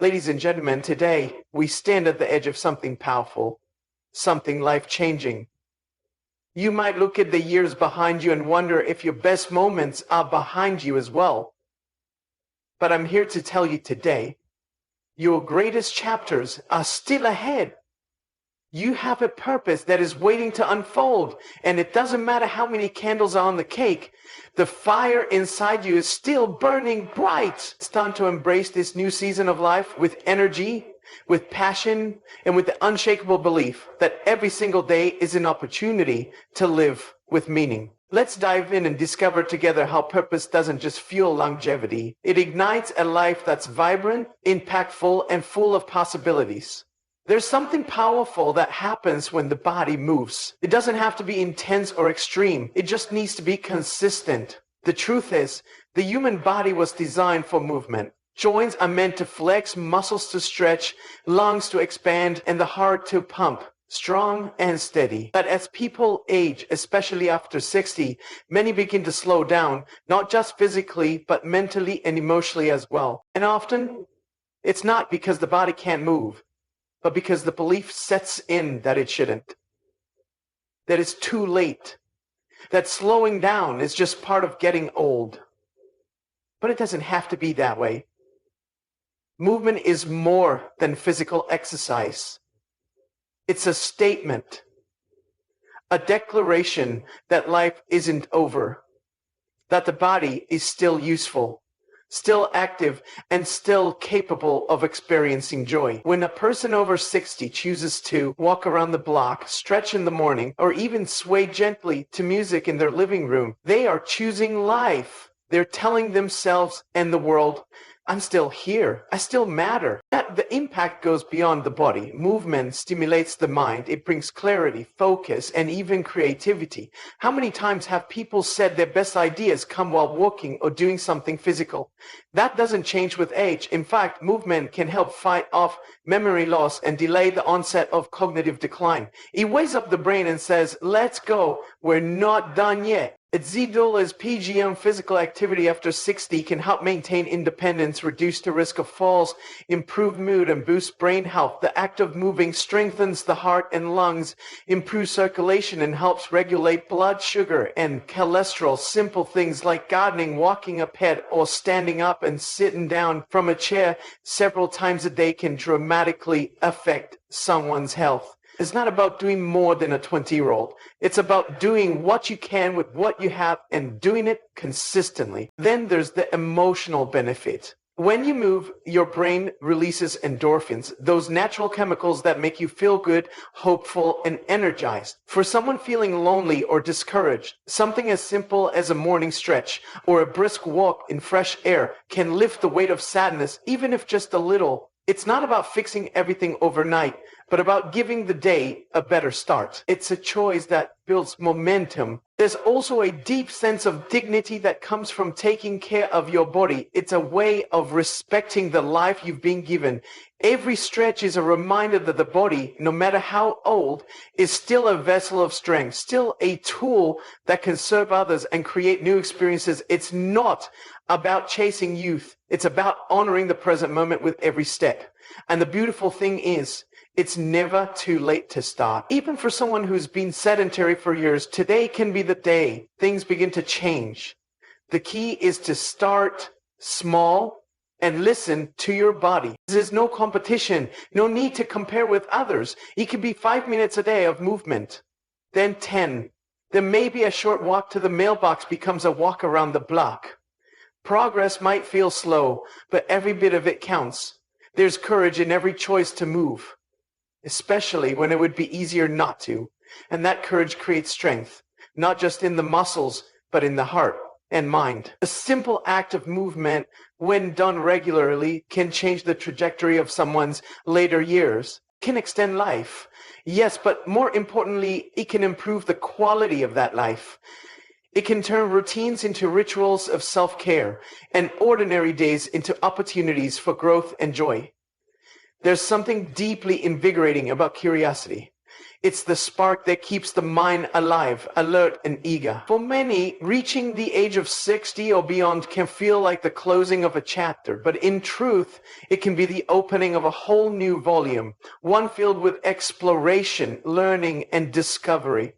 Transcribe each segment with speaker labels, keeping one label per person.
Speaker 1: Ladies and gentlemen, today we stand at the edge of something powerful, something life-changing. You might look at the years behind you and wonder if your best moments are behind you as well. But I'm here to tell you today, your greatest chapters are still ahead. You have a purpose that is waiting to unfold, and it doesn't matter how many candles are on the cake, the fire inside you is still burning bright. It's time to embrace this new season of life with energy, with passion, and with the unshakable belief that every single day is an opportunity to live with meaning. Let's dive in and discover together how purpose doesn't just fuel longevity. It ignites a life that's vibrant, impactful, and full of possibilities. There's something powerful that happens when the body moves. It doesn't have to be intense or extreme. It just needs to be consistent. The truth is, the human body was designed for movement. Joints are meant to flex, muscles to stretch, lungs to expand, and the heart to pump. Strong and steady. But as people age, especially after 60, many begin to slow down, not just physically, but mentally and emotionally as well. And often, it's not because the body can't move, but because the belief sets in that it shouldn't. That it's too late. That slowing down is just part of getting old. But it doesn't have to be that way. Movement is more than physical exercise. It's a statement, a declaration that life isn't over, that the body is still useful, still active, and still capable of experiencing joy. When a person over 60 chooses to walk around the block, stretch in the morning, or even sway gently to music in their living room, they are choosing life. They're telling themselves and the world, I'm still here. I still matter. The impact goes beyond the body. Movement stimulates the mind. It brings clarity, focus, and even creativity. How many times have people said their best ideas come while walking or doing something physical? That doesn't change with age. In fact, movement can help fight off memory loss and delay the onset of cognitive decline. It wakes up the brain and says, let's go. We're not done yet. As dull as PGM physical activity after 60 can help maintain independence, reduce the risk of falls, improve mood, and boost brain health. The act of moving strengthens the heart and lungs, improves circulation, and helps regulate blood sugar and cholesterol. Simple things like gardening, walking a pet, or standing up and sitting down from a chair several times a day can dramatically affect someone's health. It's not about doing more than a 20-year-old. It's about doing what you can with what you have and doing it consistently. Then there's the emotional benefit. When you move, your brain releases endorphins, those natural chemicals that make you feel good, hopeful, and energized. For someone feeling lonely or discouraged, something as simple as a morning stretch or a brisk walk in fresh air can lift the weight of sadness, even if just a little. It's not about fixing everything overnight, but about giving the day a better start. It's a choice that builds momentum. There's also a deep sense of dignity that comes from taking care of your body. It's a way of respecting the life you've been given. Every stretch is a reminder that the body, no matter how old, is still a vessel of strength, still a tool that can serve others and create new experiences. It's not about chasing youth. It's about honoring the present moment with every step. And the beautiful thing is, it's never too late to start. Even for someone who's been sedentary for years, today can be the day things begin to change. The key is to start small and listen to your body. There's no competition, no need to compare with others. It could be 5 minutes a day of movement, then 10. Then maybe a short walk to the mailbox becomes a walk around the block. Progress might feel slow, but every bit of it counts. There's courage in every choice to move, especially when it would be easier not to. And that courage creates strength, not just in the muscles, but in the heart and mind. A simple act of movement, when done regularly, can change the trajectory of someone's later years, can extend life. Yes, but more importantly, it can improve the quality of that life. It can turn routines into rituals of self-care and ordinary days into opportunities for growth and joy. There's something deeply invigorating about curiosity. It's the spark that keeps the mind alive, alert, and eager. For many, reaching the age of 60 or beyond can feel like the closing of a chapter, but in truth, it can be the opening of a whole new volume, one filled with exploration, learning, and discovery.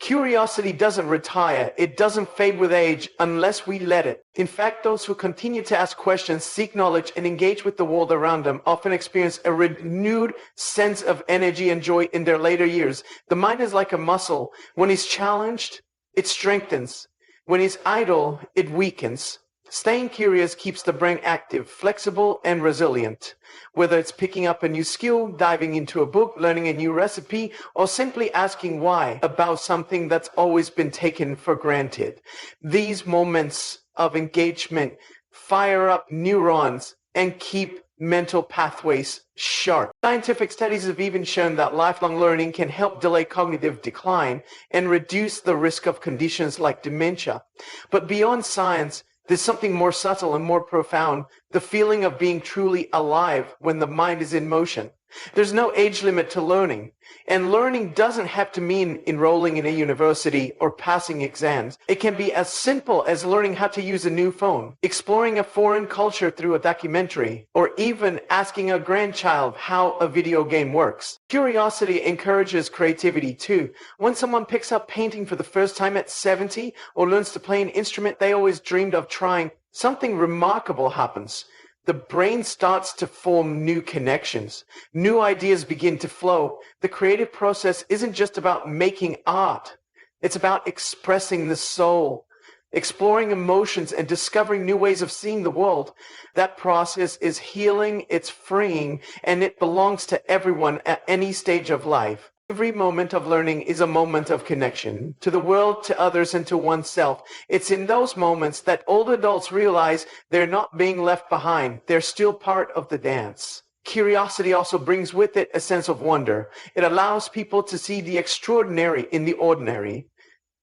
Speaker 1: Curiosity doesn't retire. It doesn't fade with age unless we let it. In fact, those who continue to ask questions, seek knowledge, and engage with the world around them often experience a renewed sense of energy and joy in their later years. The mind is like a muscle. When it's challenged, it strengthens. When it's idle, it weakens. Staying curious keeps the brain active, flexible, and resilient. Whether it's picking up a new skill, diving into a book, learning a new recipe, or simply asking why about something that's always been taken for granted. These moments of engagement fire up neurons and keep mental pathways sharp. Scientific studies have even shown that lifelong learning can help delay cognitive decline and reduce the risk of conditions like dementia. But beyond science, there's something more subtle and more profound, the feeling of being truly alive when the mind is in motion. There's no age limit to learning, and learning doesn't have to mean enrolling in a university or passing exams. It can be as simple as learning how to use a new phone, exploring a foreign culture through a documentary, or even asking a grandchild how a video game works. Curiosity encourages creativity too. When someone picks up painting for the first time at 70 or learns to play an instrument they always dreamed of trying, something remarkable happens. The brain starts to form new connections. New ideas begin to flow. The creative process isn't just about making art. It's about expressing the soul, exploring emotions, and discovering new ways of seeing the world. That process is healing, it's freeing, and it belongs to everyone at any stage of life. Every moment of learning is a moment of connection to the world, to others, and to oneself. It's in those moments that old adults realize they're not being left behind. They're still part of the dance. Curiosity also brings with it a sense of wonder. It allows people to see the extraordinary in the ordinary.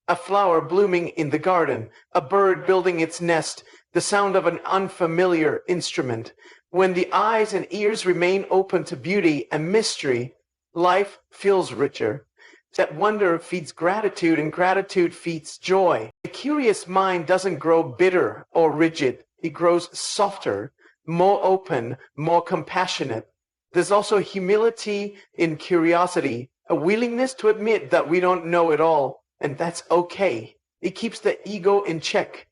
Speaker 1: A flower blooming in the garden, a bird building its nest, the sound of an unfamiliar instrument. When the eyes and ears remain open to beauty and mystery, life feels richer. That wonder feeds gratitude, and gratitude feeds joy. A curious mind doesn't grow bitter or rigid. It grows softer, more open, more compassionate. There's also humility in curiosity, a willingness to admit that we don't know it all, and that's okay. It keeps the ego in check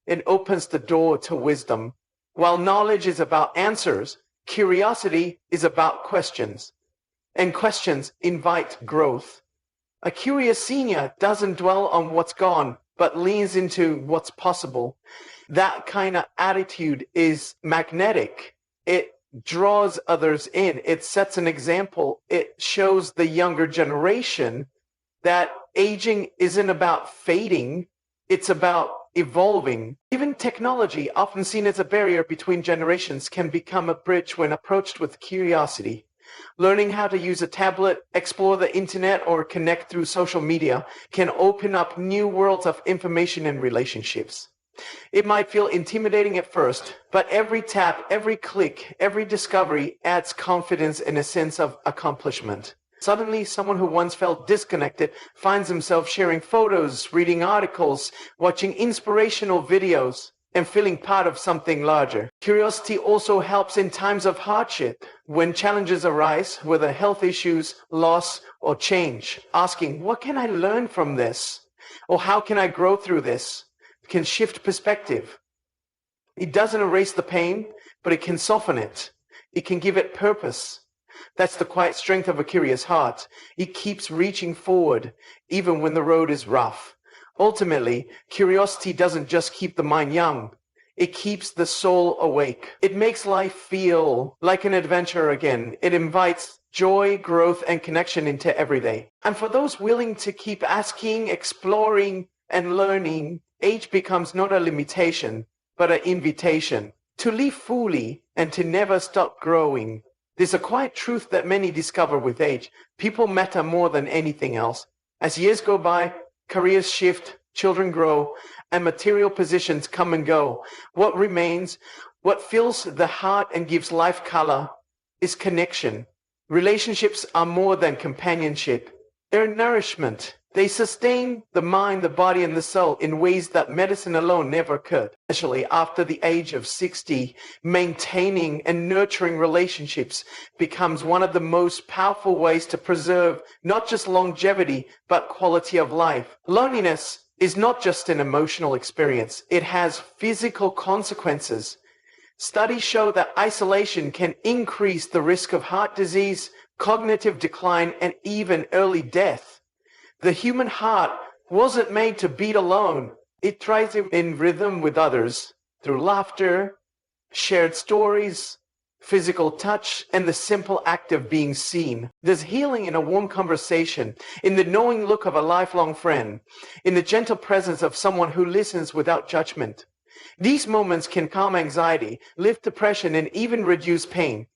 Speaker 1: and opens the door to wisdom. While knowledge is about answers, curiosity is about questions. And questions invite growth. A curious senior doesn't dwell on what's gone, but leans into what's possible. That kind of attitude is magnetic. It draws others in. It sets an example. It shows the younger generation that aging isn't about fading. It's about evolving. Even technology, often seen as a barrier between generations, can become a bridge when approached with curiosity. Learning how to use a tablet, explore the internet, or connect through social media can open up new worlds of information and relationships. It might feel intimidating at first, but every tap, every click, every discovery adds confidence and a sense of accomplishment. Suddenly, someone who once felt disconnected finds himself sharing photos, reading articles, watching inspirational videos, and feeling part of something larger. Curiosity also helps in times of hardship. When challenges arise, whether health issues, loss, or change, asking, what can I learn from this? Or how can I grow through this? Can shift perspective. It doesn't erase the pain, but it can soften it. It can give it purpose. That's the quiet strength of a curious heart. It keeps reaching forward, even when the road is rough. Ultimately, curiosity doesn't just keep the mind young. It keeps the soul awake. It makes life feel like an adventure again. It invites joy, growth, and connection into every day. And for those willing to keep asking, exploring, and learning, age becomes not a limitation, but an invitation to live fully and to never stop growing. There's a quiet truth that many discover with age. People matter more than anything else. As years go by, careers shift, children grow, and material positions come and go. What remains, what fills the heart and gives life color, is connection. Relationships are more than companionship. They're nourishment. They sustain the mind, the body, and the soul in ways that medicine alone never could. Especially after the age of 60, maintaining and nurturing relationships becomes one of the most powerful ways to preserve not just longevity, but quality of life. Loneliness is not just an emotional experience. It has physical consequences. Studies show that isolation can increase the risk of heart disease, cognitive decline, and even early death. The human heart wasn't made to beat alone. It thrives in rhythm with others through laughter, shared stories, physical touch, and the simple act of being seen. There's healing in a warm conversation, in the knowing look of a lifelong friend, in the gentle presence of someone who listens without judgment. These moments can calm anxiety, lift depression, and even reduce pain.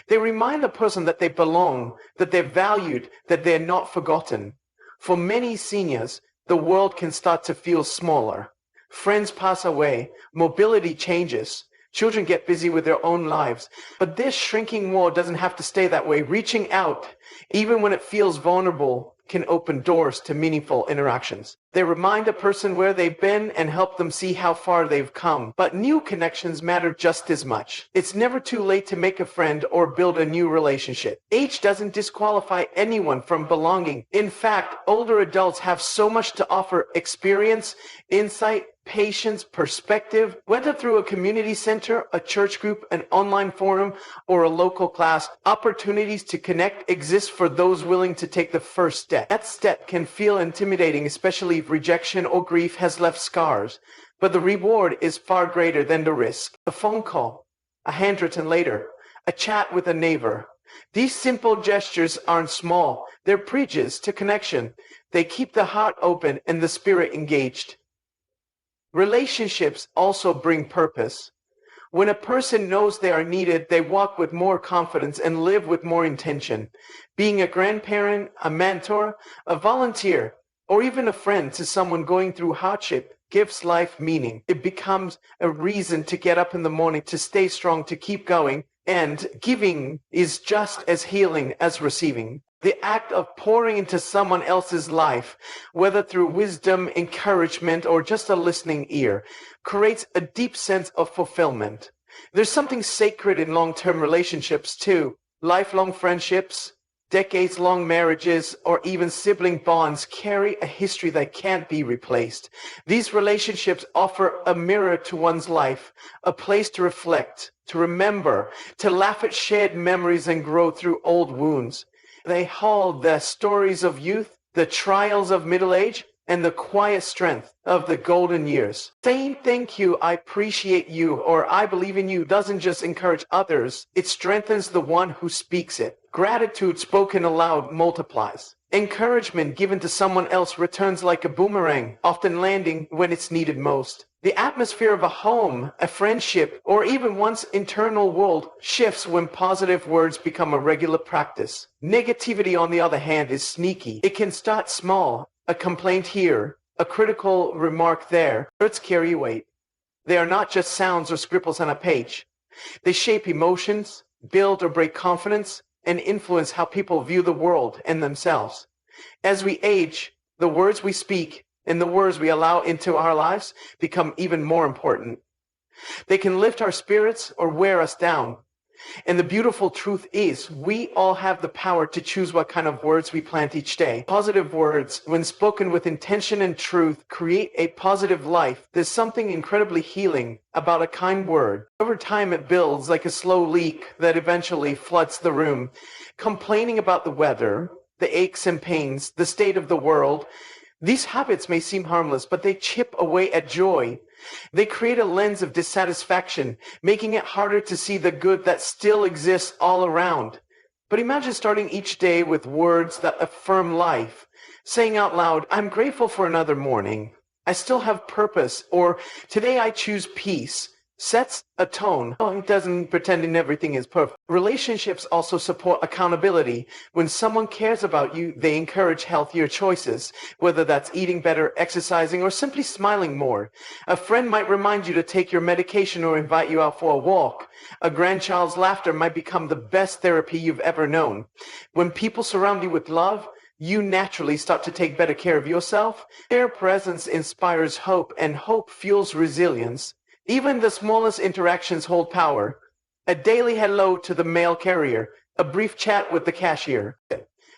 Speaker 1: They remind the person that they belong, that they're valued, that they're not forgotten. For many seniors, the world can start to feel smaller. Friends pass away, mobility changes, children get busy with their own lives. But this shrinking wall doesn't have to stay that way. Reaching out, even when it feels vulnerable, can open doors to meaningful interactions. They remind a person where they've been and help them see how far they've come. But new connections matter just as much. It's never too late to make a friend or build a new relationship. Age doesn't disqualify anyone from belonging. In fact, older adults have so much to offer: experience, insight, patience, perspective. Whether through a community center, a church group, an online forum, or a local class, opportunities to connect exist for those willing to take the first step. That step can feel intimidating, especially if rejection or grief has left scars, but the reward is far greater than the risk. A phone call, a handwritten letter, a chat with a neighbor. These simple gestures aren't small. They're bridges to connection. They keep the heart open and the spirit engaged. Relationships also bring purpose. When a person knows they are needed, they walk with more confidence and live with more intention. Being a grandparent, a mentor, a volunteer, or even a friend to someone going through hardship gives life meaning. It becomes a reason to get up in the morning, to stay strong, to keep going, and giving is just as healing as receiving. The act of pouring into someone else's life, whether through wisdom, encouragement, or just a listening ear, creates a deep sense of fulfillment. There's something sacred in long-term relationships too. Lifelong friendships, decades-long marriages, or even sibling bonds carry a history that can't be replaced. These relationships offer a mirror to one's life, a place to reflect, to remember, to laugh at shared memories and grow through old wounds. They hold the stories of youth, the trials of middle age, and the quiet strength of the golden years. Saying thank you, I appreciate you, or I believe in you doesn't just encourage others, it strengthens the one who speaks it. Gratitude spoken aloud multiplies. Encouragement given to someone else returns like a boomerang, often landing when it's needed most. The atmosphere of a home, a friendship, or even one's internal world shifts when positive words become a regular practice. Negativity, on the other hand, is sneaky. It can start small, a complaint here, a critical remark there. Words carry weight. They are not just sounds or scribbles on a page. They shape emotions, build or break confidence, and influence how people view the world and themselves. As we age, the words we speak and the words we allow into our lives become even more important. They can lift our spirits or wear us down. And the beautiful truth is, we all have the power to choose what kind of words we plant each day. Positive words, when spoken with intention and truth, create a positive life. There's something incredibly healing about a kind word. Over time, it builds like a slow leak that eventually floods the room. Complaining about the weather, the aches and pains, the state of the world, these habits may seem harmless, but they chip away at joy. They create a lens of dissatisfaction, making it harder to see the good that still exists all around. But imagine starting each day with words that affirm life, saying out loud, I'm grateful for another morning. I still have purpose, or today I choose peace. Sets a tone. It doesn't pretend everything is perfect. Relationships also support accountability. When someone cares about you, they encourage healthier choices, whether that's eating better, exercising, or simply smiling more. A friend might remind you to take your medication or invite you out for a walk. A grandchild's laughter might become the best therapy you've ever known. When people surround you with love, you naturally start to take better care of yourself. Their presence inspires hope, and hope fuels resilience. Even the smallest interactions hold power. A daily hello to the mail carrier, a brief chat with the cashier,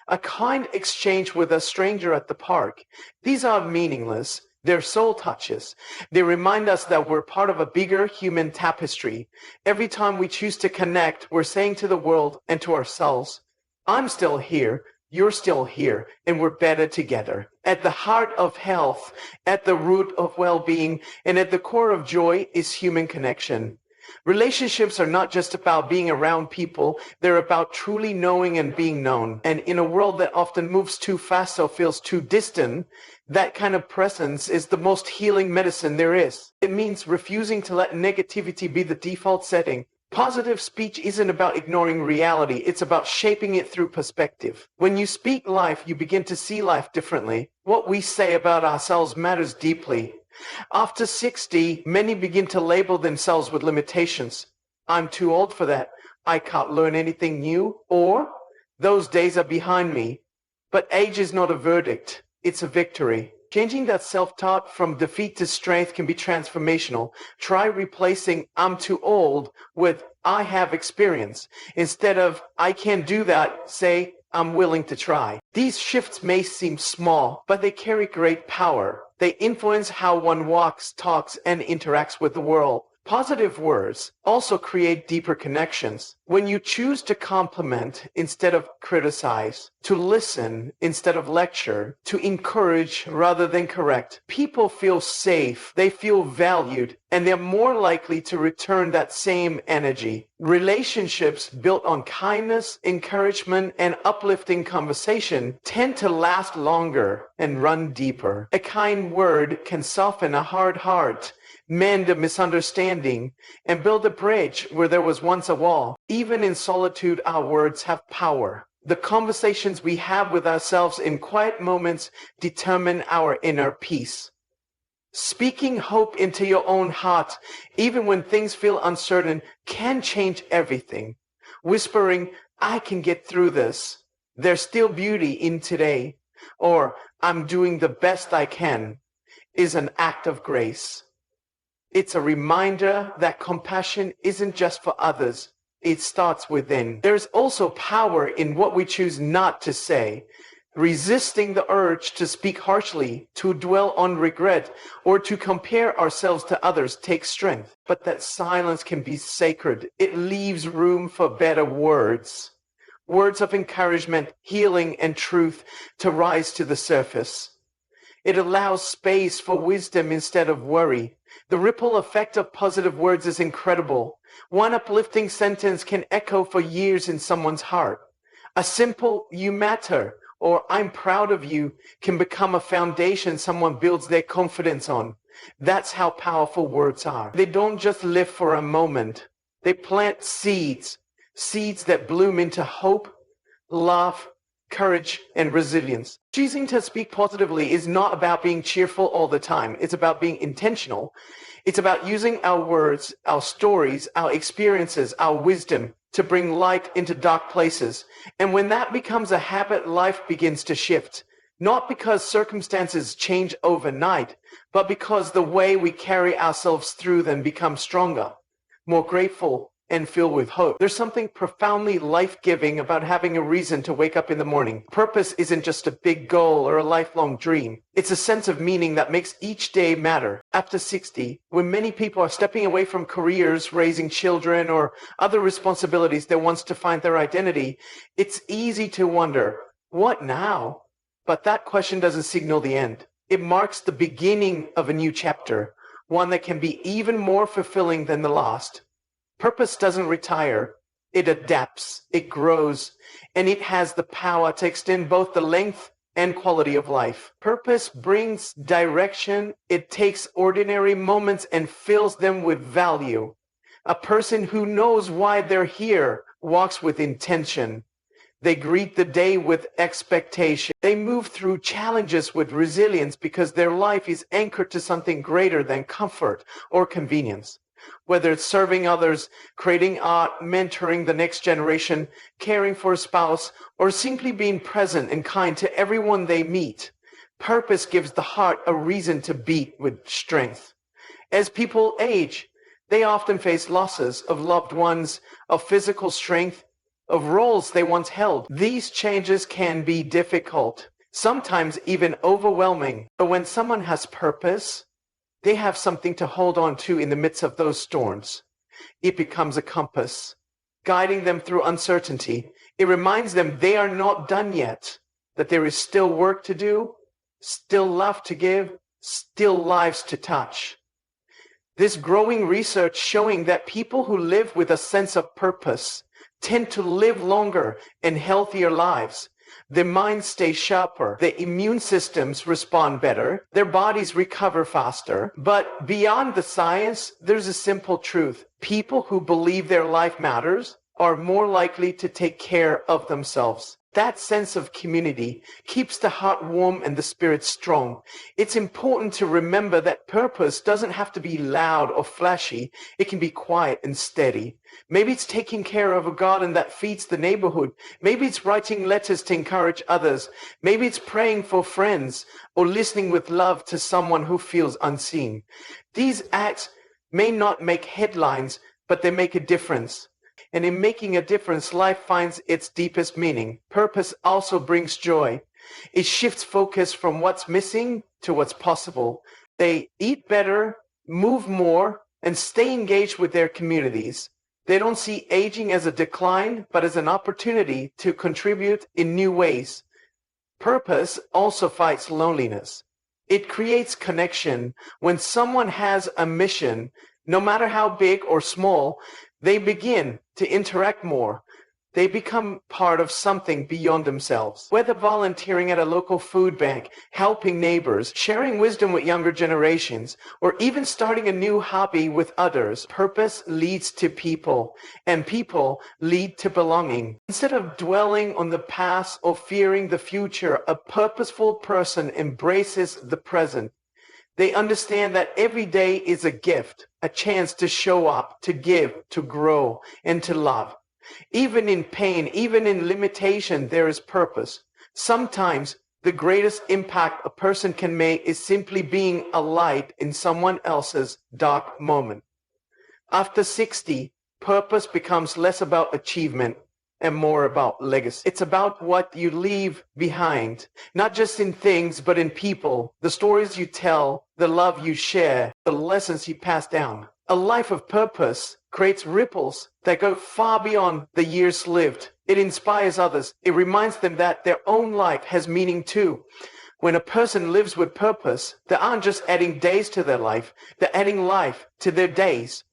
Speaker 1: a kind exchange with a stranger at the park. These are meaningless. They're soul touches. They remind us that we're part of a bigger human tapestry. Every time we choose to connect, we're saying to the world and to ourselves, I'm still here, you're still here, and we're better together. At the heart of health, at the root of well-being, and at the core of joy is human connection. Relationships are not just about being around people, they're about truly knowing and being known. And in a world that often moves too fast or feels too distant, that kind of presence is the most healing medicine there is. It means refusing to let negativity be the default setting. Positive speech isn't about ignoring reality, it's about shaping it through perspective. When you speak life, you begin to see life differently. What we say about ourselves matters deeply. After 60, many begin to label themselves with limitations. I'm too old for that. I can't learn anything new. Or, those days are behind me. But age is not a verdict. It's a victory. Changing that self-talk from defeat to strength can be transformational. Try replacing I'm too old with I have experience. Instead of I can't do that, say I'm willing to try. These shifts may seem small, but they carry great power. They influence how one walks, talks, and interacts with the world. Positive words also create deeper connections. When you choose to compliment instead of criticize, to listen instead of lecture, to encourage rather than correct, people feel safe, they feel valued, and they're more likely to return that same energy. Relationships built on kindness, encouragement, and uplifting conversation tend to last longer and run deeper. A kind word can soften a hard heart, mend a misunderstanding, and build a bridge where there was once a wall. Even in solitude, our words have power. The conversations we have with ourselves in quiet moments determine our inner peace. Speaking hope into your own heart, even when things feel uncertain, can change everything. Whispering, I can get through this. There's still beauty in today. Or, I'm doing the best I can, is an act of grace. It's a reminder that compassion isn't just for others. It starts within. There's also power in what we choose not to say. Resisting the urge to speak harshly, to dwell on regret, or to compare ourselves to others takes strength. But that silence can be sacred. It leaves room for better words. Words of encouragement, healing, and truth to rise to the surface. It allows space for wisdom instead of worry. The ripple effect of positive words is incredible. One uplifting sentence can echo for years in someone's heart. A simple, you matter, or I'm proud of you can become a foundation someone builds their confidence on. That's how powerful words are. They don't just live for a moment. They plant seeds, seeds that bloom into hope, love, courage, and resilience. Choosing to speak positively is not about being cheerful all the time. It's about being intentional. It's about using our words, our stories, our experiences, our wisdom to bring light into dark places. And when that becomes a habit, life begins to shift. Not because circumstances change overnight, but because the way we carry ourselves through them becomes stronger, more grateful, and filled with hope. There's something profoundly life-giving about having a reason to wake up in the morning. Purpose isn't just a big goal or a lifelong dream. It's a sense of meaning that makes each day matter. After 60, when many people are stepping away from careers, raising children, or other responsibilities that wants to find their identity, it's easy to wonder, what now? But that question doesn't signal the end. It marks the beginning of a new chapter, one that can be even more fulfilling than the last. Purpose doesn't retire, it adapts, it grows, and it has the power to extend both the length and quality of life. Purpose brings direction, it takes ordinary moments and fills them with value. A person who knows why they're here walks with intention. They greet the day with expectation. They move through challenges with resilience because their life is anchored to something greater than comfort or convenience. Whether it's serving others, creating art, mentoring the next generation, caring for a spouse, or simply being present and kind to everyone they meet, purpose gives the heart a reason to beat with strength. As people age, they often face losses of loved ones, of physical strength, of roles they once held. These changes can be difficult, sometimes even overwhelming. But when someone has purpose, they have something to hold on to in the midst of those storms. It becomes a compass, guiding them through uncertainty. It reminds them they are not done yet, that there is still work to do, still love to give, still lives to touch. This growing research showing that people who live with a sense of purpose tend to live longer and healthier lives. Their minds stay sharper, their immune systems respond better, their bodies recover faster. But beyond the science, there's a simple truth. People who believe their life matters are more likely to take care of themselves. That sense of community keeps the heart warm and the spirit strong. It's important to remember that purpose doesn't have to be loud or flashy. It can be quiet and steady. Maybe it's taking care of a garden that feeds the neighborhood. Maybe it's writing letters to encourage others. Maybe it's praying for friends or listening with love to someone who feels unseen. These acts may not make headlines, but they make a difference. And in making a difference, life finds its deepest meaning. Purpose also brings joy. It shifts focus from what's missing to what's possible. They eat better, move more, and stay engaged with their communities. They don't see aging as a decline, but as an opportunity to contribute in new ways. Purpose also fights loneliness. It creates connection. When someone has a mission, no matter how big or small, they begin to interact more. They become part of something beyond themselves. Whether volunteering at a local food bank, helping neighbors, sharing wisdom with younger generations, or even starting a new hobby with others, purpose leads to people, and people lead to belonging. Instead of dwelling on the past or fearing the future, a purposeful person embraces the present. They understand that every day is a gift, a chance to show up, to give, to grow, and to love. Even in pain, even in limitation, there is purpose. Sometimes the greatest impact a person can make is simply being a light in someone else's dark moment. After 60, purpose becomes less about achievement and more about legacy. It's about what you leave behind, not just in things, but in people, the stories you tell, the love you share, the lessons you pass down. A life of purpose creates ripples that go far beyond the years lived. It inspires others. It reminds them that their own life has meaning too. When a person lives with purpose, they aren't just adding days to their life, they're adding life to their days.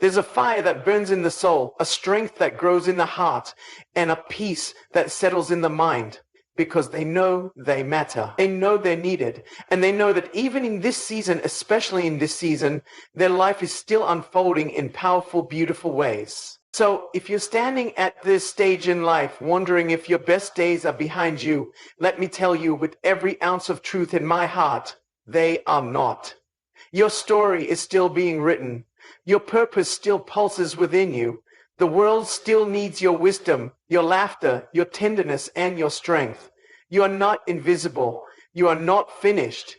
Speaker 1: There's a fire that burns in the soul, a strength that grows in the heart, and a peace that settles in the mind, because they know they matter. They know they're needed, and they know that even in this season, especially in this season, their life is still unfolding in powerful, beautiful ways. So if you're standing at this stage in life, wondering if your best days are behind you, let me tell you with every ounce of truth in my heart, they are not. Your story is still being written. Your purpose still pulses within you. The world still needs your wisdom, your laughter, your tenderness, and your strength. You are not invisible. You are not finished.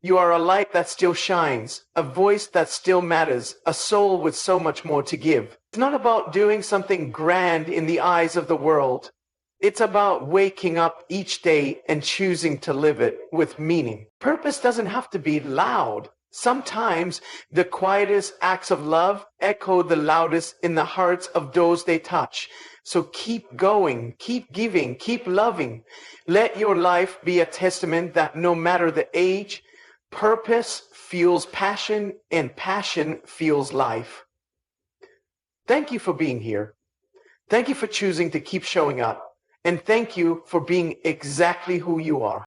Speaker 1: You are a light that still shines, a voice that still matters, a soul with so much more to give. It's not about doing something grand in the eyes of the world. It's about waking up each day and choosing to live it with meaning. Purpose doesn't have to be loud. Sometimes the quietest acts of love echo the loudest in the hearts of those they touch. So keep going, keep giving, keep loving. Let your life be a testament that no matter the age, purpose fuels passion and passion fuels life. Thank you for being here. Thank you for choosing to keep showing up. And thank you for being exactly who you are.